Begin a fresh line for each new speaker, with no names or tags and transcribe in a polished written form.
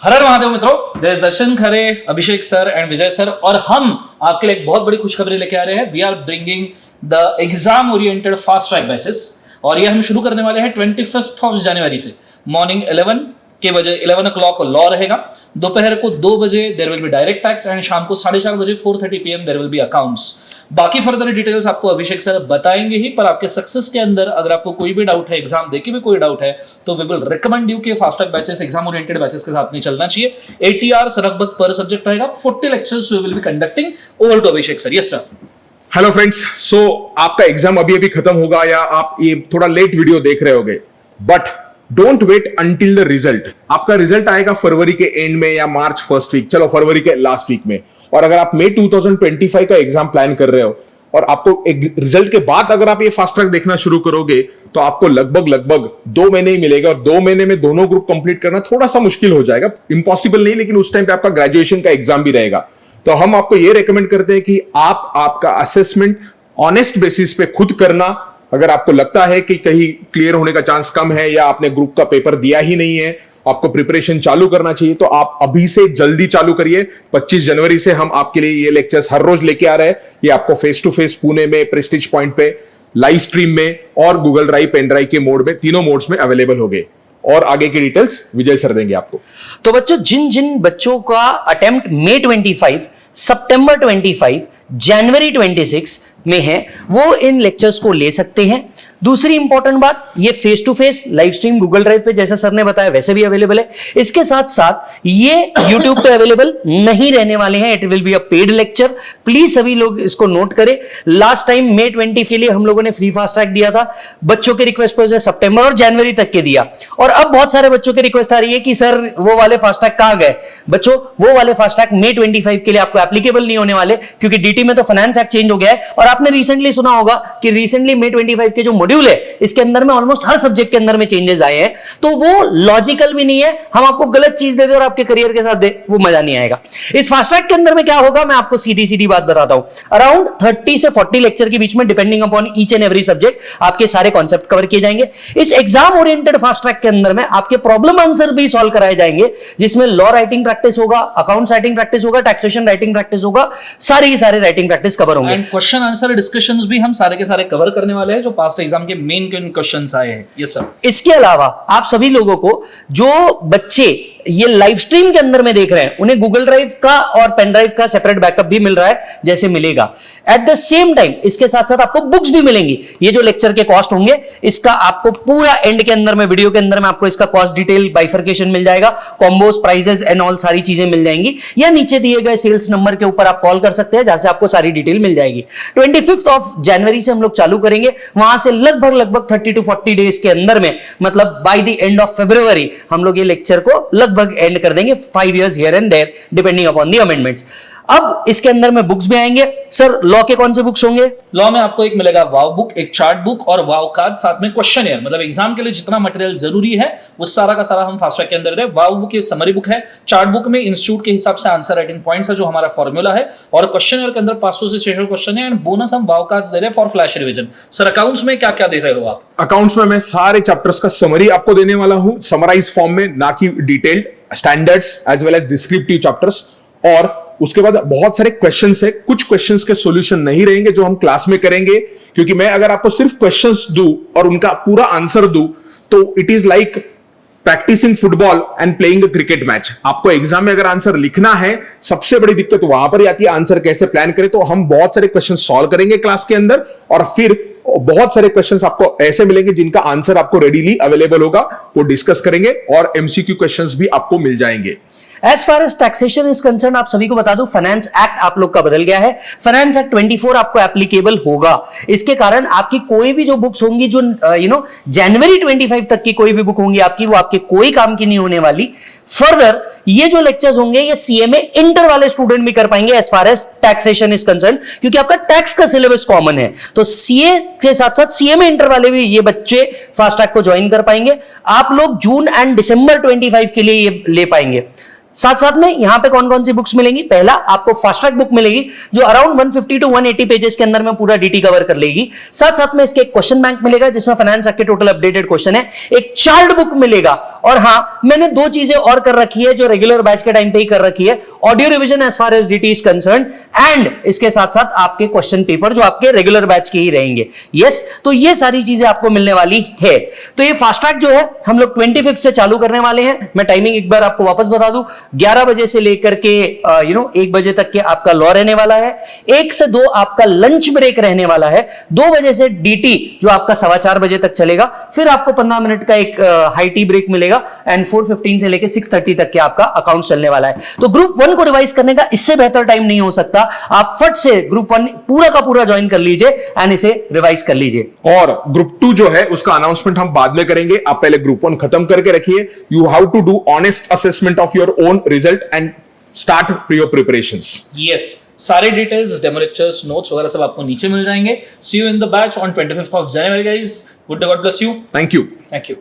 हर हर महादेव मित्रों, there is Darshan Khare, Abhishek sir and Vijay sir, और हम आपके लिए एक बहुत बड़ी खुशखबरी लेके आ रहे हैं। We are bringing the exam oriented fast track batches, और ये हम शुरू करने वाले हैं 25 ऑफ जनवरी से। मॉर्निंग 11 के बजे 11 o'clock लॉ रहेगा, दोपहर को 2 बजे there will be direct tax, and शाम को 4:30 बजे 4:30 PM there will be accounts. बाकी फर्दर डिटेल्स आपको अभिषेक सर बताएंगे ही, पर आपके सक्सेस के अंदर अगर आपको कोई भी डाउट है, एग्जाम देके भी कोई डाउट है, तो वी विल रिकमेंड यू के fast track batches, exam oriented batches के साथ में चलना चाहिए। 80 hours लगभग पर सब्जेक्ट रहेगा, 40 lectures we will be conducting. Over to Abhishek sir. Yes sir.
Hello friends, so आपका एग्जाम अभी अभी खत्म होगा या आप ये थोड़ा लेट वीडियो देख रहे होगे, but don't wait until the result. आपका रिजल्ट आएगा फरवरी के एंड में या मार्च फर्स्ट वीक, चलो फरवरी के लास्ट वीक में। और अगर आप मई 2025 का एग्जाम प्लान कर रहे हो और आपको रिजल्ट के बाद अगर आप ये फास्ट ट्रैक देखना शुरू करोगे, तो आपको लगभग 2 महीने ही मिलेगा, और 2 महीने में दोनों ग्रुप कंप्लीट करना थोड़ा सा मुश्किल हो जाएगा। इंपॉसिबल नहीं, लेकिन उस टाइम पे आपका ग्रेजुएशन का एग्जाम भी रहेगा। तो हम आपको ये रेकमेंड करते हैं कि आप आपका असेसमेंट ऑनेस्ट बेसिस पे खुद करना। अगर आपको लगता है कि कहीं क्लियर होने का चांस कम है या आपने ग्रुप का पेपर दिया ही नहीं है, आपको प्रिपरेशन चालू करना चाहिए, तो आप अभी से जल्दी चालू करिए। 25 जनवरी से हम आपके लिए ये लेक्चर्स हर रोज लेके आ रहे हैं। ये आपको फेस टू फेस पुणे में प्रेस्टीज पॉइंट पे, लाइव स्ट्रीम में और गूगल ड्राइव, पेन ड्राइव के मोड में, तीनों मोड्स में अवेलेबल होंगे। और आगे की डिटेल्स विजय सर देंगे आपको।
तो बच्चों, जिन जिन बच्चों का अटेम्प्ट मई 25, सितंबर 25, जनवरी 26 में है, वो इन लेक्चर्स को ले सकते हैं। दूसरी इंपॉर्टेंट बात, ये face to face live stream Google drive पे जैसा सर ने बताया वैसे भी अवेलेबल है। इसके साथ साथ ये यूट्यूब पे अवेलेबल नहीं रहने वाले हैं, it will be a paid lecture. Please सभी लोग इसको नोट करें। लास्ट टाइम मई 20 के लिए हम लोगों ने फ्री फास्ट ट्रैक दिया था, बच्चों के रिक्वेस्ट पर सितंबर और जनवरी तक के दिया, और अब बहुत सारे बच्चों की रिक्वेस्ट आ रही है कि सर वो वाले फास्ट ट्रैक कहां गए। बच्चों, वो वाले फास्ट ट्रैक मई 25 के लिए आपको एप्लीकेबल नहीं होने वाले, क्योंकि डीटी में तो फाइनेंस एक्ट चेंज हो गया है। और आपने रिसेंटली सुना होगा कि रिसेंटली मई 25 के जो मॉड्यूल है, इसके अंदर में ऑलमोस्ट हर सब्जेक्ट के अंदर में चेंजेस आए हैं, तो वो लॉजिकल भी नहीं है। हम आपको गलत चीज दे दे और आपके करियर के साथ दे, वो मजा नहीं आएगा। इस फास्ट ट्रैक के अंदर में क्या होगा, मैं आपको सीधी सीधी बात बताता हूं। अराउंड 30 से 40 लेक्चर के बीच में, depending upon each and every subject, आपके सारे कॉन्सेप्ट कवर किए जाएंगे। इस एग्जाम ओरिएंटेड फास्ट ट्रैक के अंदर में आपके प्रॉब्लम आंसर भी सॉल्व कराए जाएंगे, जिसमें लॉ राइटिंग प्रैक्टिस होगा, अकाउंट्स राइटिंग प्रैक्टिस होगा, टैक्सेशन राइटिंग प्रैक्टिस होगा, सारे के सारे राइटिंग प्रैक्टिस कवर होंगे।
एंड क्वेश्चन आंसर डिस्कशंस भी हम सारे के सारे कवर करने वाले हैं, जो पास्ट एग्जाम के मेन क्वेश्चंस आए हैं। Yes sir.
इसके अलावा आप सभी लोगों को, जो बच्चे ये लाइव स्ट्रीम के अंदर में देख रहे हैं, उन्हें गूगल ड्राइव का और पेन ड्राइव का सेपरेट बैकअप भी मिल रहा है, जैसे मिलेगा। एट द सेम टाइम इसके साथ साथ आपको बुक्स भी मिलेंगी। ये जो लेक्चर के कॉस्ट होंगे, इसका आपको पूरा एंड के अंदर में, वीडियो के अंदर में आपको इसका कॉस्ट डिटेल बाइफरकेशन मिल जाएगा, कॉम्बोस, प्राइजेस एंड ऑल सारी चीजें मिल जाएंगी, या नीचे दिए गए सेल्स नंबर के ऊपर आप कॉल कर सकते हैं, जहां से आपको सारी डिटेल मिल जाएगी। 25 ऑफ जनवरी से हम लोग चालू करेंगे, वहां से लगभग 30 to 40 डेज के अंदर में, मतलब by the end of February, हम लोग ये लेक्चर को लगभग एंड कर देंगे। 5 years here and there depending upon the amendments. अब इसके अंदर में बुक्स भी आएंगे। सर, लॉ के कौन से बुक्स होंगे?
लॉ में आपको एक मिलेगा वाव बुक, एक चार्ट बुक और वाव कार्ड, साथ में क्वेश्चन, मतलब एग्जाम के लिए जितना मटेरियल जरूरी है वो सारा का सारा हम फास्ट ट्रैक के अंदर दे। वाव बुक ये समरी बुक है, चार्ट बुक में इंस्टीट्यूट के हिसाब से आंसर राइटिंग पॉइंट्स है, जो हमारा फॉर्मूला है, और क्वेश्चन के अंदर 500 से 600 क्वेश्चन है, एंड बोनस हम वाव कार्ड्स दे रहे हैं for flash revision. Sir, accounts में क्या क्या दे रहे हो आप?
अकाउंट्स में मैं सारे चैप्टर्स का समरी आपको देने वाला हूं, समराइज फॉर्म में, ना कि detailed, standards as well as descriptive chapters. और उसके बाद बहुत सारे क्वेश्चंस है, कुछ क्वेश्चंस के सॉल्यूशन नहीं रहेंगे जो हम क्लास में करेंगे, क्योंकि मैं अगर आपको सिर्फ क्वेश्चंस दूं और उनका पूरा आंसर दूं, तो it is like practising football and playing a cricket match. आपको एग्जाम में अगर आंसर लिखना है, सबसे बड़ी दिक्कत वहां पर आती है, आंसर कैसे प्लान करें। तो हम बहुत सारे क्वेश्चन सॉल्व करेंगे क्लास के अंदर, और फिर बहुत सारे क्वेश्चंस आपको ऐसे मिलेंगे जिनका आंसर आपको रेडीली अवेलेबल होगा, वो डिस्कस करेंगे, और एमसीक्यू क्वेश्चंस भी आपको मिल जाएंगे।
As far as taxation is concern, आप सभी को बता दूं, फाइनेंस एक्ट आप लोग का बदल गया है। फाइनेंस एक्ट 24 आपको एप्लीकेबल होगा। इसके कारण आपकी कोई भी जो बुक्स होंगी, जो जनवरी 25 तक की कोई भी बुक होंगी आपकी, वो आपके कोई काम की नहीं होने वाली। फर्दर ये जो लेक्चर्स होंगे, ये सीएमए इंटर वाले स्टूडेंट भी कर पाएंगे as far as taxation is concern, क्योंकि आपका टैक्स का सिलेबस कॉमन है। तो सीए के साथ साथ सीएमए इंटर वाले भी ये बच्चे फास्ट ट्रैक को ज्वाइन कर पाएंगे। आप लोग जून एंड दिसंबर 25 के लिए ये ले पाएंगे। साथ साथ में यहां पे कौन कौन सी बुक्स मिलेंगी? पहला, आपको फास्ट ट्रैक बुक मिलेगी जो अराउंड 150 to 180 पेजेस के अंदर में पूरा डीटी कवर कर लेगी। साथ साथ में इसके एक क्वेश्चन बैंक मिलेगा जिसमें फाइनेंस एक्ट के टोटल अपडेटेड क्वेश्चन है। एक चार्ट बुक मिलेगा और हाँ, मैंने दो चीजें और कर रखी है जो रेगुलर बैच के टाइम पे ही कर रखी है, audio revision as far as DT is concern, and इसके साथ साथ आपके क्वेश्चन पेपर जो आपके रेगुलर बैच के ही रहेंगे। यस, तो ये सारी चीजें आपको मिलने वाली है। तो ये फास्ट ट्रैक जो है हम लोग 25 से चालू करने वाले हैं। मैं टाइमिंग एक बार आपको वापस बता दूं, 11 बजे से लेकर के 1 बजे तक के आपका लॉ रहने वाला है, 1 से 2 आपका लंच ब्रेक रहने वाला है, 2 बजे से डीटी जो आपका 4:15 बजे तक चलेगा, फिर आपको 15 मिनट का एक हाई टी ब्रेक मिलेगा, एंड 4:15 से लेकर 6:30 तक के आपका अकाउंट चलने वाला है। तो ग्रुप 1 को रिवाइज करने का इससे बेहतर टाइम नहीं हो सकता। आप फट से ग्रुप 1 पूरा का पूरा ज्वाइन कर लीजिए एंड इसे रिवाइज कर लीजिए।
और ग्रुप 2 जो है उसका अनाउंसमेंट हम बाद में करेंगे, आप पहले ग्रुप 1 खत्म करके रखिए। You have to do honest assessment of your own result and start your preparations.
Yes, सारे डिटेल्स, डेमो लेक्चर्स, नोट्स वगैरह सब आपको नीचे मिल जाएंगे। See you in the batch on 25th of January, guys. Good day, God bless you.
Thank you.
Thank you.